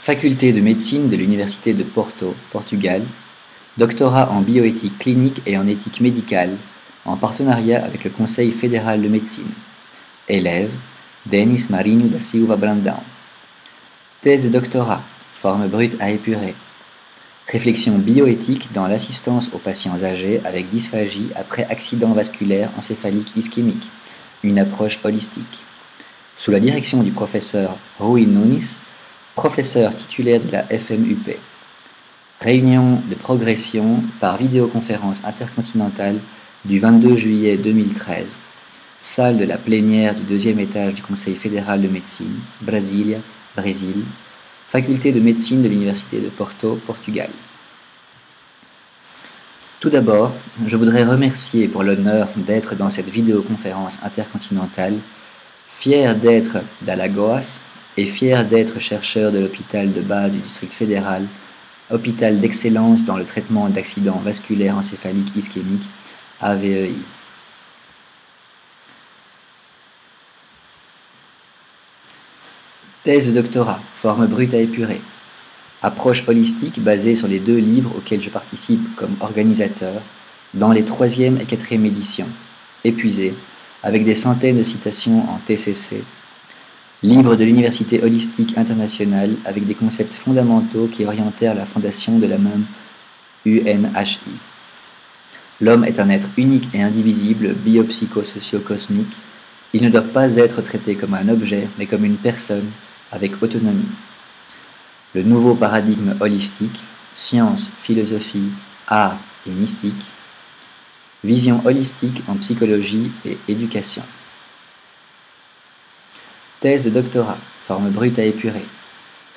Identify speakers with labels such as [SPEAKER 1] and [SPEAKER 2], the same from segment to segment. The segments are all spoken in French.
[SPEAKER 1] Faculté de médecine de l'Université de Porto, Portugal, doctorat en bioéthique clinique et en éthique médicale, en partenariat avec le Conseil fédéral de médecine. Élève, Denis Marinho da Silva Brandão. Thèse de doctorat, forme brute à épurer. Réflexion bioéthique dans l'assistance aux patients âgés avec dysphagie après accident vasculaire encéphalique ischémique, une approche holistique. Sous la direction du professeur Rui Nunes, professeur titulaire de la FMUP. Réunion de progression par vidéoconférence intercontinentale du 22 juillet 2013. Salle de la plénière du deuxième étage du Conseil fédéral de médecine, Brasilia, Brésil. Faculté de médecine de l'Université de Porto, Portugal. Tout d'abord, je voudrais remercier pour l'honneur d'être dans cette vidéoconférence intercontinentale, fier d'être d'Alagoas et fier d'être chercheur de l'hôpital de base du district fédéral, hôpital d'excellence dans le traitement d'accidents vasculaires encéphaliques ischémiques, AVEI. Thèse de doctorat, forme brute à épurer. Approche holistique basée sur les 2 livres auxquels je participe comme organisateur dans les 3e et 4e éditions, épuisés, avec des centaines de citations en TCC, livre de l'Université holistique internationale avec des concepts fondamentaux qui orientèrent la fondation de la même UNHI. L'homme est un être unique et indivisible, biopsychosocio-cosmique. Il ne doit pas être traité comme un objet, mais comme une personne avec autonomie. Le nouveau paradigme holistique, science, philosophie, art et mystique, vision holistique en psychologie et éducation. Thèse de doctorat, forme brute à épurer.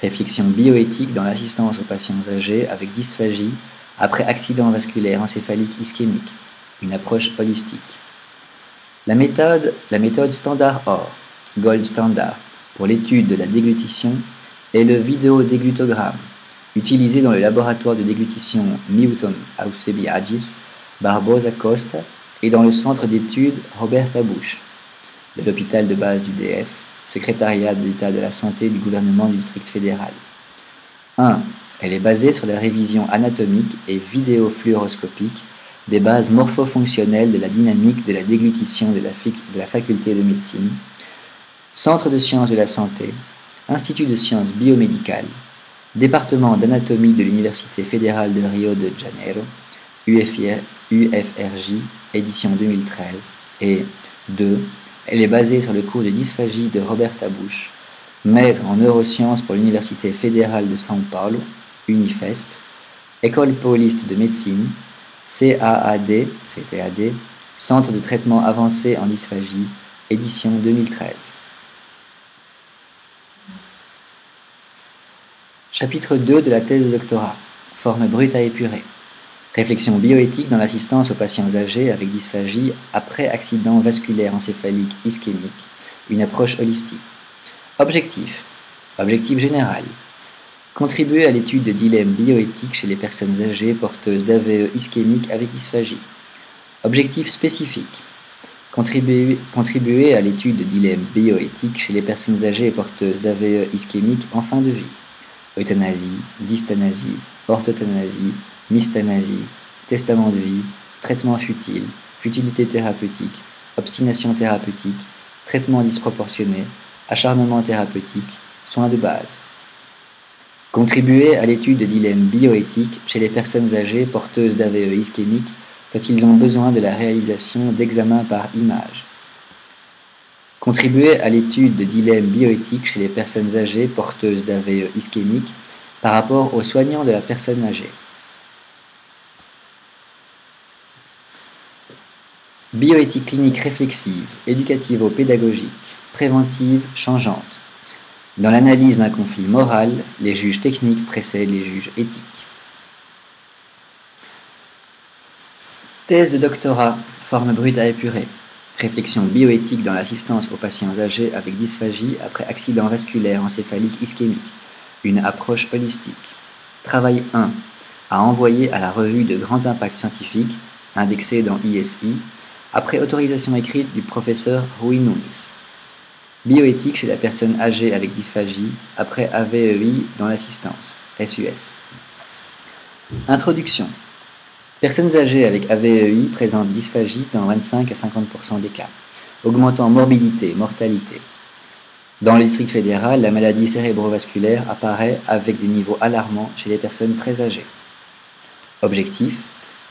[SPEAKER 1] Réflexion bioéthique dans l'assistance aux patients âgés avec dysphagie après accident vasculaire encéphalique ischémique, une approche holistique. La méthode standard OR, Gold Standard, pour l'étude de la déglutition est le vidéodéglutogramme, utilisé dans le laboratoire de déglutition Milton Ausebiadis, Barbosa Costa et dans le centre d'études Roberta Bush, de l'hôpital de base du DF, secrétariat de l'État de la Santé du gouvernement du district fédéral. 1. Elle est basée sur la révision anatomique et vidéofluoroscopique des bases morphofonctionnelles de la dynamique de la déglutition de la faculté de médecine, Centre de sciences de la santé, Institut de sciences biomédicales, département d'anatomie de l'Université fédérale de Rio de Janeiro, UFRJ, édition 2013, et 2. Elle est basée sur le cours de dysphagie de Roberta Bush, maître en neurosciences pour l'Université fédérale de São Paulo, UNIFESP, École pauliste de médecine, CAAD, Centre de traitement avancé en dysphagie, édition 2013. Chapitre 2 de la thèse de doctorat, forme brute à épurer. Réflexion bioéthique dans l'assistance aux patients âgés avec dysphagie après accident vasculaire encéphalique ischémique, une approche holistique. Objectif. Objectif général. Contribuer à l'étude de dilemmes bioéthiques chez les personnes âgées porteuses d'AVE ischémique avec dysphagie. Objectif spécifique. Contribuer à l'étude de dilemmes bioéthiques chez les personnes âgées porteuses d'AVE ischémique en fin de vie. Euthanasie, dysthanasie, orthothanasie, mysthanasie, testament de vie, traitement futile, futilité thérapeutique, obstination thérapeutique, traitement disproportionné, acharnement thérapeutique, soins de base. Contribuer à l'étude de dilemmes bioéthiques chez les personnes âgées porteuses d'AVE ischémique quand ils ont besoin de la réalisation d'examens par image. Contribuer à l'étude de dilemmes bioéthiques chez les personnes âgées porteuses d'AVE ischémique par rapport aux soignants de la personne âgée. Bioéthique clinique réflexive, éducativo-pédagogique, préventive, changeante. Dans l'analyse d'un conflit moral, les juges techniques précèdent les juges éthiques. Thèse de doctorat, forme brute à épurer. Réflexion bioéthique dans l'assistance aux patients âgés avec dysphagie après accident vasculaire encéphalique ischémique, une approche holistique. Travail 1, à envoyer à la revue de grand impact scientifique, indexé dans ISI, après autorisation écrite du professeur Rui Nunes. Bioéthique chez la personne âgée avec dysphagie, après AVEI dans l'assistance, SUS. Introduction. Personnes âgées avec AVEI présentent dysphagie dans 25 à 50% des cas, augmentant morbidité et mortalité. Dans le district fédéral, la maladie cérébrovasculaire apparaît avec des niveaux alarmants chez les personnes très âgées. Objectif: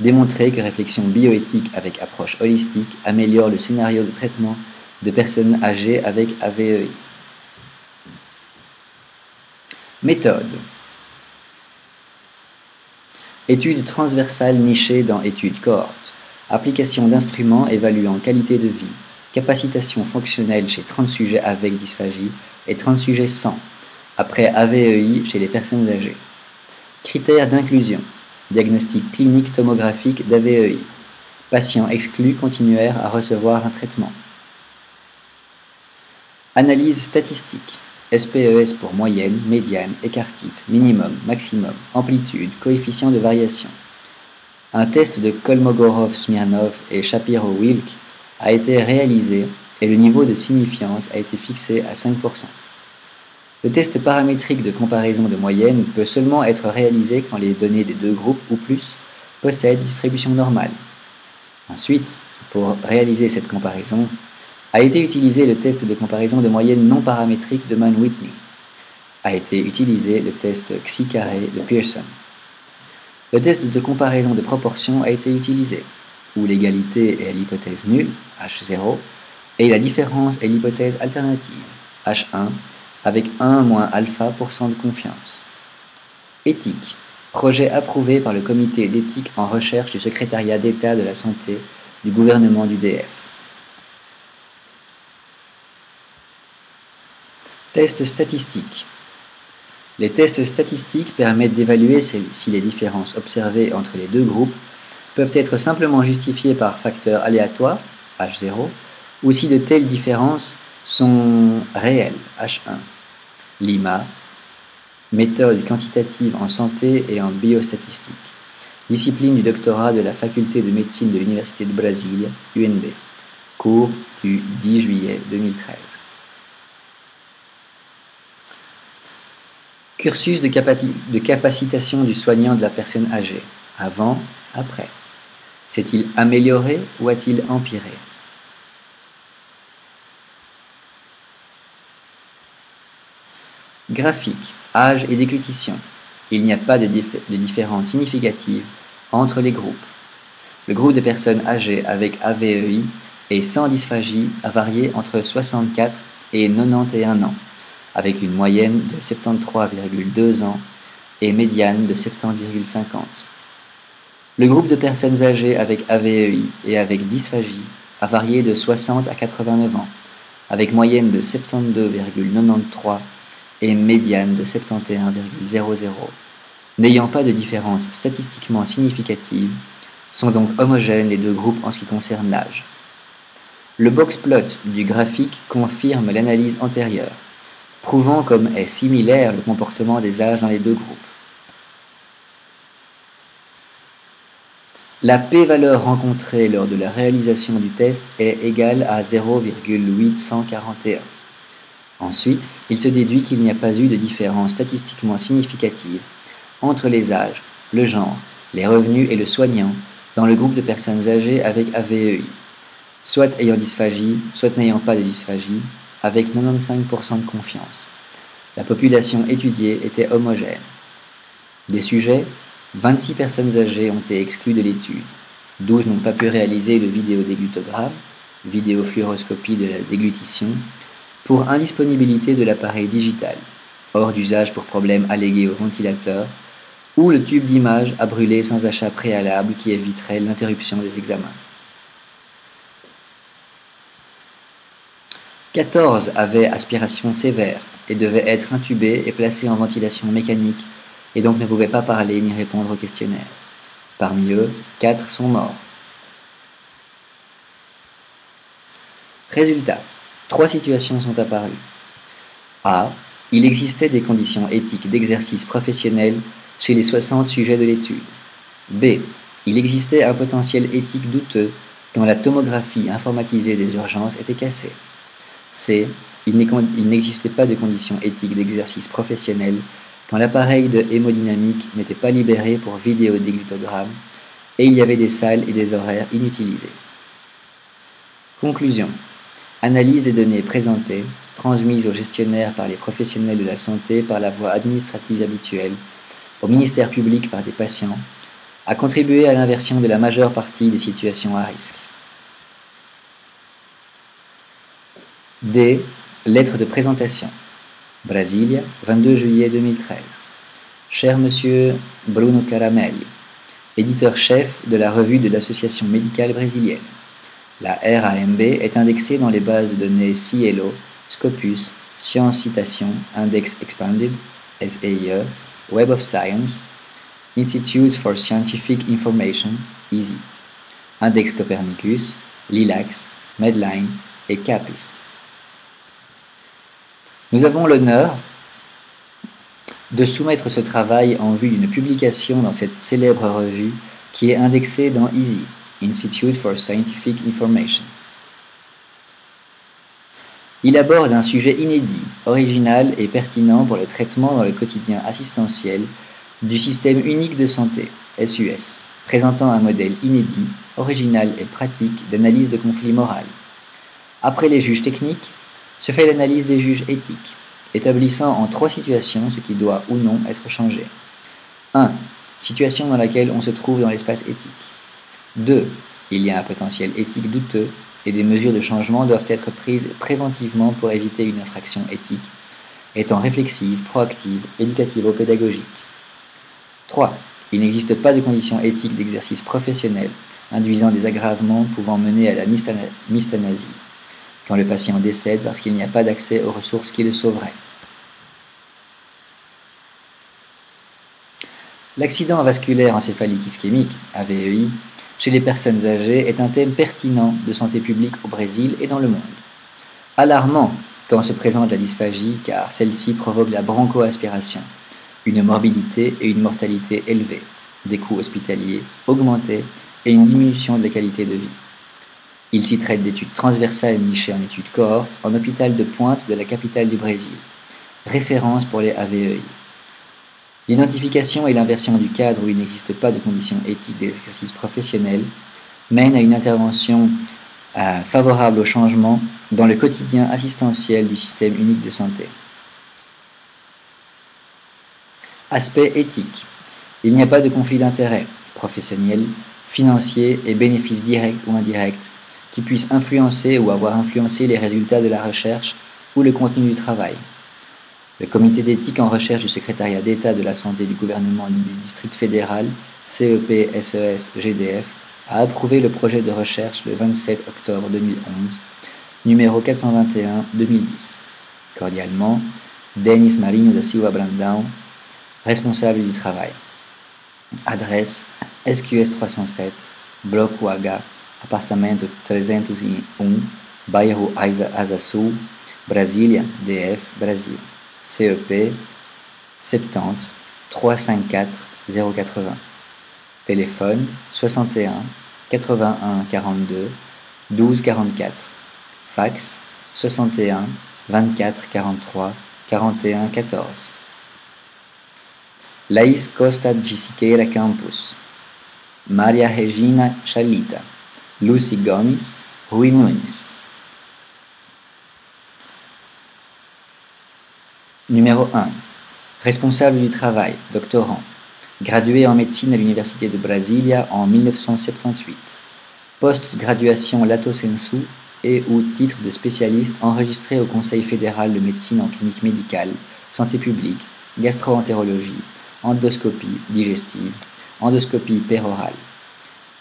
[SPEAKER 1] démontrer que réflexion bioéthique avec approche holistique améliore le scénario de traitement de personnes âgées avec AVEI. Méthode. Études transversales nichées dans études cohortes. Application d'instruments évaluant qualité de vie. Capacitation fonctionnelle chez 30 sujets avec dysphagie et 30 sujets sans, après AVEI chez les personnes âgées. Critères d'inclusion. Diagnostic clinique tomographique d'AVEI. Patients exclus continuèrent à recevoir un traitement. Analyse statistique. SPES pour moyenne, médiane, écart-type, minimum, maximum, amplitude, coefficient de variation. Un test de Kolmogorov-Smirnov et Shapiro-Wilk a été réalisé et le niveau de signifiance a été fixé à 5%. Le test paramétrique de comparaison de moyenne peut seulement être réalisé quand les données des deux groupes ou plus possèdent distribution normale. Ensuite, pour réaliser cette comparaison, a été utilisé le test de comparaison de moyenne non paramétrique de Mann-Whitney. A été utilisé le test Xi-carré de Pearson. Le test de comparaison de proportion a été utilisé, où l'égalité est l'hypothèse nulle, H0, et la différence est l'hypothèse alternative, H1, avec 1 moins alpha % de confiance. Éthique. Projet approuvé par le comité d'éthique en recherche du secrétariat d'État de la santé du gouvernement du DF. Tests statistiques. Les tests statistiques permettent d'évaluer si les différences observées entre les deux groupes peuvent être simplement justifiées par facteurs aléatoires, H0, ou si de telles différences sont réelles, H1. Lima, méthode quantitative en santé et en biostatistique. Discipline du doctorat de la faculté de médecine de l'Université de Brasilia, UNB. Cours du 10 juillet 2013. Cursus de capacitation du soignant de la personne âgée. Avant, après. S'est-il amélioré ou a-t-il empiré? Graphique, âge et déglutition. Il n'y a pas de différence significative entre les groupes. Le groupe de personnes âgées avec AVEI et sans dysphagie a varié entre 64 et 91 ans, avec une moyenne de 73,2 ans et médiane de 70,50. Le groupe de personnes âgées avec AVEI et avec dysphagie a varié de 60 à 89 ans, avec moyenne de 72,93 et médiane de 71,00. N'ayant pas de différence statistiquement significative, sont donc homogènes les deux groupes en ce qui concerne l'âge. Le box-plot du graphique confirme l'analyse antérieure, prouvant comme est similaire le comportement des âges dans les deux groupes. La p-valeur rencontrée lors de la réalisation du test est égale à 0,841. Ensuite, il se déduit qu'il n'y a pas eu de différence statistiquement significative entre les âges, le genre, les revenus et le soignant dans le groupe de personnes âgées avec AVEI, soit ayant dysphagie, soit n'ayant pas de dysphagie, avec 95% de confiance. La population étudiée était homogène. Des sujets, 26 personnes âgées ont été exclues de l'étude. 12 n'ont pas pu réaliser le vidéodéglutogramme, vidéofluoroscopie de la déglutition, pour indisponibilité de l'appareil digital, hors d'usage pour problèmes allégués au ventilateur, ou le tube d'image a brûlé sans achat préalable qui éviterait l'interruption des examens. 14 avaient aspiration sévère et devaient être intubés et placés en ventilation mécanique et donc ne pouvaient pas parler ni répondre au questionnaire. Parmi eux, 4 sont morts. Résultat, 3 situations sont apparues. A. Il existait des conditions éthiques d'exercice professionnel chez les 60 sujets de l'étude. B. Il existait un potentiel éthique douteux quand la tomographie informatisée des urgences était cassée. C. il n'existait pas de conditions éthiques d'exercice professionnel quand l'appareil de hémodynamique n'était pas libéré pour vidéodéglutogramme et il y avait des salles et des horaires inutilisés. Conclusion. Analyse des données présentées, transmises aux gestionnaires par les professionnels de la santé par la voie administrative habituelle, au ministère public par des patients, a contribué à l'inversion de la majeure partie des situations à risque. D. Lettre de présentation. Brasilia, 22 juillet 2013. Cher Monsieur Bruno Caramelli, éditeur-chef de la revue de l'Association médicale brésilienne. La RAMB est indexée dans les bases de données Cielo, Scopus, Science Citation, Index Expanded, SAIE, Web of Science, Institute for Scientific Information, EASY, Index Copernicus, Lilacs, Medline et Capis. Nous avons l'honneur de soumettre ce travail en vue d'une publication dans cette célèbre revue qui est indexée dans EASY, Institute for Scientific Information. Il aborde un sujet inédit, original et pertinent pour le traitement dans le quotidien assistentiel du système unique de santé, SUS, présentant un modèle inédit, original et pratique d'analyse de conflits moraux. Après les juges techniques, se fait l'analyse des juges éthiques, établissant en 3 situations ce qui doit ou non être changé. 1. Situation dans laquelle on se trouve dans l'espace éthique. 2. Il y a un potentiel éthique douteux et des mesures de changement doivent être prises préventivement pour éviter une infraction éthique, étant réflexive, proactive, éducativo-pédagogique. 3. Il n'existe pas de conditions éthiques d'exercice professionnel induisant des aggravements pouvant mener à la mystanasie, quand le patient décède parce qu'il n'y a pas d'accès aux ressources qui le sauveraient. L'accident vasculaire encéphalique ischémique, AVEI, chez les personnes âgées est un thème pertinent de santé publique au Brésil et dans le monde. Alarmant quand se présente la dysphagie car celle-ci provoque la bronchoaspiration, une morbidité et une mortalité élevées, des coûts hospitaliers augmentés et une diminution de la qualité de vie. Il s'y traite d'études transversales nichées en études cohortes en hôpital de pointe de la capitale du Brésil, référence pour les AVEI. L'identification et l'inversion du cadre où il n'existe pas de conditions éthiques d'exercice professionnel mène à une intervention favorable au changement dans le quotidien assistentiel du système unique de santé. Aspect éthique. Il n'y a pas de conflit d'intérêts professionnels, financiers et bénéfices directs ou indirects qui puissent influencer ou avoir influencé les résultats de la recherche ou le contenu du travail. Le comité d'éthique en recherche du secrétariat d'État de la santé du gouvernement du district fédéral, CEP-SES-GDF, a approuvé le projet de recherche le 27 octobre 2011, numéro 421-2010. Cordialement, Denis Marinho da Silva Brandão, responsable du travail. Adresse SQS 307, Bloco H, apartamento 301, bairro Asa Sul, Brasília, DF, Brasil. CEP 70 354 080. Téléphone 61 81 42 12 44. Fax 61 24 43 41 14. Laís Costa de Siqueira Campos, Maria Regina Chalita, Lucy Gomes, Rui Nunes. Numéro 1. Responsable du travail, doctorant, gradué en médecine à l'Université de Brasilia en 1978. Post-graduation lato sensu et ou titre de spécialiste enregistré au Conseil fédéral de médecine en clinique médicale, santé publique, gastro-entérologie, endoscopie digestive, endoscopie pérorale.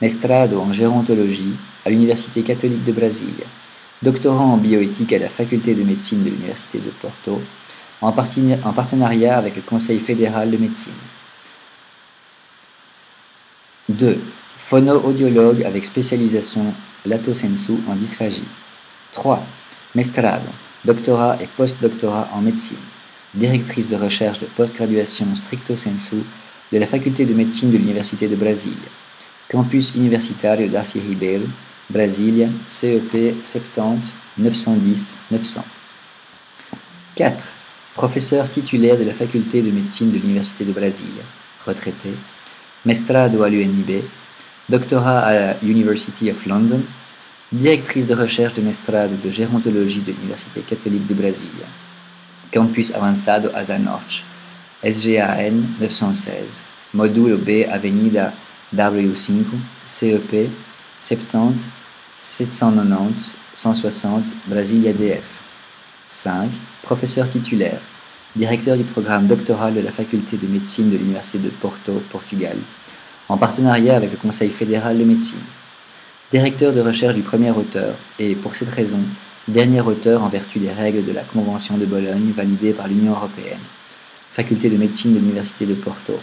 [SPEAKER 1] Mestrado en gérontologie à l'Université catholique de Brasilia. Doctorant en bioéthique à la faculté de médecine de l'Université de Porto, en partenariat avec le Conseil fédéral de médecine. 2. Phono-audiologue avec spécialisation lato sensu en dysphagie. 3. Mestrado, doctorat et post-doctorat en médecine. Directrice de recherche de post-graduation stricto sensu de la faculté de médecine de l'Université de Brasilia. Campus Universitario Darcy Ribeiro, Brasilia, CEP 70 910 900. 4. Professeur titulaire de la faculté de médecine de l'Université de Brasilia, retraité, mestrado à l'UNIB, doctorat à la University of London, directrice de recherche de mestrado de gérontologie de l'Université catholique de Brasilia, campus avançado Asa Norte, SGAN 916, Modulo B Avenida W5, CEP 70 790 160 Brasilia DF. 5. Professeur titulaire, directeur du programme doctoral de la faculté de médecine de l'Université de Porto, Portugal, en partenariat avec le Conseil fédéral de médecine. Directeur de recherche du premier auteur et, pour cette raison, dernier auteur en vertu des règles de la Convention de Bologne validée par l'Union européenne. Faculté de médecine de l'Université de Porto.